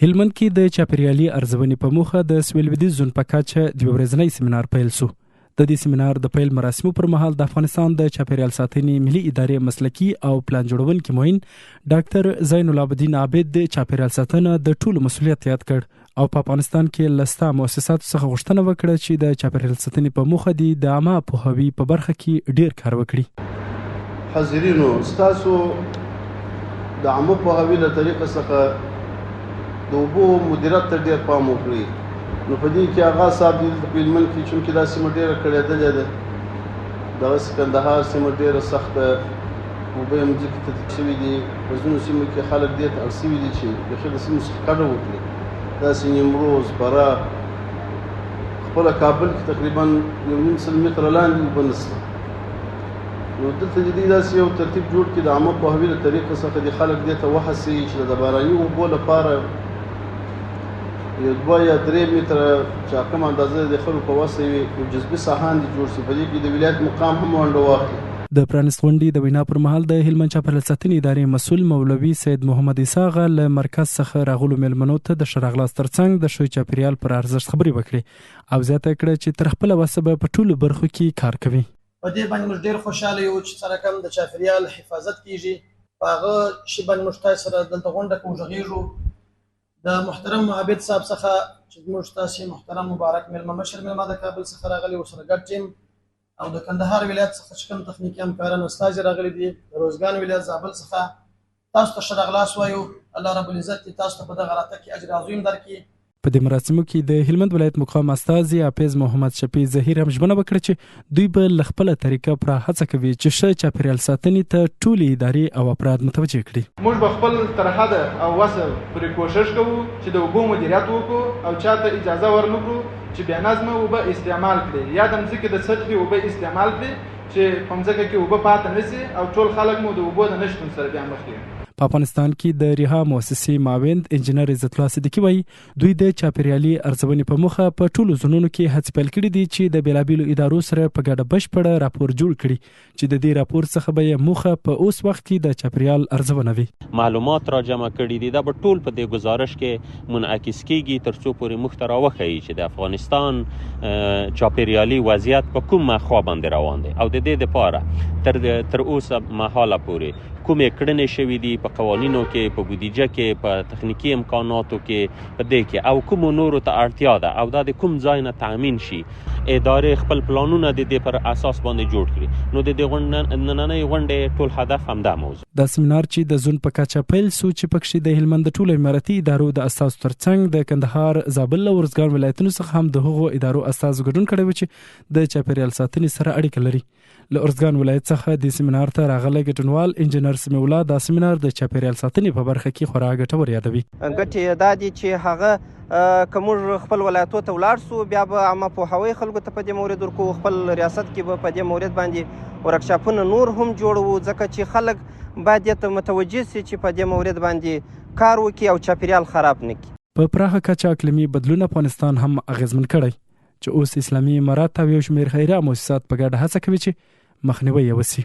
هلمند کې د چاپیریالي ارزونې په موخه د سویل لویدیځ زون په کچه د یو ورځنی سیمینار پیل شو. د دې سیمینار د پیل مراسمو پر مهال د افغانستان د چاپیریال ساتنې ملي ادارې مسلکي او پلان جوړونکي معین ډاکټر زین العابدین عابد د چاپیریال ساتنه د ټولو مسؤلیت یاد کړ او په افغانستان کې لسته مؤسساتو څخه غوښتنه وکړه چې د چاپیریال ساتنې په موخه د عامه پوهاوي په برخه کې ډیر کار وکړي. حاضرینو، ستاسو د عامه پوهاوي له طریقه څخه د اوبو مدیریت ته ډېر پام وکړئ. نو په دې کې آغا صاحب دلته په هلمند کې چونکې دا سیمه ډېره کړېدلې ده، دغسې کندهار سیمه ډېره سخته اوبه یې مځکې ته تېر شوي دي. په ځینو سیمو کې خلک دې ته اړ شوي دي چې بیخي د سیمو څخه کډه وکړي. داسې نیمروز، فراه، خپله کابل کې تقریبا 1.5 متره لاندې اوبه نشته. نو دلته د دې داسې یو ترتیب جوړ کړي د عامه پوهاوي له طریقې څخه د خلک دې ته وهڅوي چې د باراني اوبو لپاره یو 2 یا 3 متره چې کوم اندازه د خلکو په وسه وي یو جذبي ساحان دي جوړ شي. په دې کې د ولایت مقام هم ونډه واخلي. د پرانیست غونډې د وینا پر مهال د هلمند چاپیریال ساتنې ادارې مسؤل مولوي سید محمد عیسی آغا له مرکز څخه راغلو مېلمنو ته د ښه راغلاست ترڅنګ د ښه چاپیریال پر ارزښت خبرې وکړې او زیاته کړه چې تر خپله وسه به په ټولو برخو کې کار کوي. په دې باندې موږ ډېر خوشحاله یو چې سره کم د چاپیریال حفاظت کیږي. په هغه شي باندې موږ تاسو سره دلته غونډه کوو غږیږو. د محترم عابد صاحب څخه چې موږ تاسو محترم مبارک مېلمه مشر مېلمه د کابل څخه راغلي ورسره ګډ ټیم او د کندهار ولایت څخه چې کوم تخنیکي همکاران استاد راغلي دي، د روزګان ولایت زابل څخه تاسو ته ښه راغلاست وایو. الله رب العزت تاسو ته په دغه راته کې اجر عظیم درکړي. په دې مراسمو کې د هلمند ولایت مقام استازي حافظ محمد شفیع ظهیر هم ژمنه وکړه چې دوی به له خپله طریقه پوره هڅه کوي چې ښه چاپیریال ساتنې ته ټولې ادارې او افراد متوجه کړي. موږ به خپل تر حده او وسه پورې کوشش کوو چې د اوبو مدیریت وکړو او چاته اجازه ورنکړو چې بې نظمه اوبه استعمال کړي یا د مځکې د سطحې اوبه استعمال کړي چې په مځکه کې اوبه پاتې نه شي او ټول خلک مو د اوبو د نشتون سره بیا مخ کړي. په افغانستان کې د ریها مؤسسې معاون انجینر عزت الله صدیقي وایي دوی د چاپیریالي ارزونې په موخه په ټولو زونونو کې هڅې پیل کړي دي چې د بېلابېلو ادارو سره په ګډه بشپړه راپور جوړ کړي چې د دې راپور څخه به یې موخه په اوس وخت کې د چاپیریال ارزونه وي. معلومات را جمع کړي دي دا به ټول په دې گزارش کې منعکس کیږي تر څو پورې موږ ته راوښیي چې د افغانستان چاپیریالي وضعیت په کوم خوا باندې روان دی او د دې لپاره تر اوسه مهاله پورې کومې کړنې شوي دي په قوانینو کې، په بودیجه کې، په تخنیکي امکاناتو کې، په دې کې او کومو نورو ته اړتیا ده او دا د کوم ځای نه تأمین شي. ادارې خپل پلانونه د دې پر اساس باندې جوړ کړي. نو د دې نننۍ غونډې ټول هدف همدا موضوع. دا سیمینار چې د زون په کچه پیل شو چې پکې د هلمند د ټولو اماراتي ادارو د اساسو ترڅنګ د کندهار، زابل او ورزګان ولایتونو څخه هم د هغو ادارو اساس ګډون کړی و چې د چاپیریال ساتنې سره اړیکه لري. له ارزګان ولایت څخه د سیمینار ته راغلی ګډونوال انجینر سمیع الله دا سیمینار د چاپیریال ساتنې په برخه کې خورا ګټور یادوي. ګټې دا دي چې هغه که موږ خپل ولایتو ته ولاړ سو بیا به عامه پوهاوی خلکو ته په دې مورد ورکوو. خپل ریاست کې به په دې مورد باندې ورکشاپونه نور هم جوړوو ځکه چې خلک باید دې ته متوجه سي چې په دې مورد باندې کار وکړي او چاپیریال خراب نه کړي. په پراخه کچه اقلیمي بدلون افغانستان هم اغیزمن کړی چې اوس اسلامي امارات او یو شمېر خیریه مؤسسات په ګډه هڅه کوي چې مخنیوی یې وشي.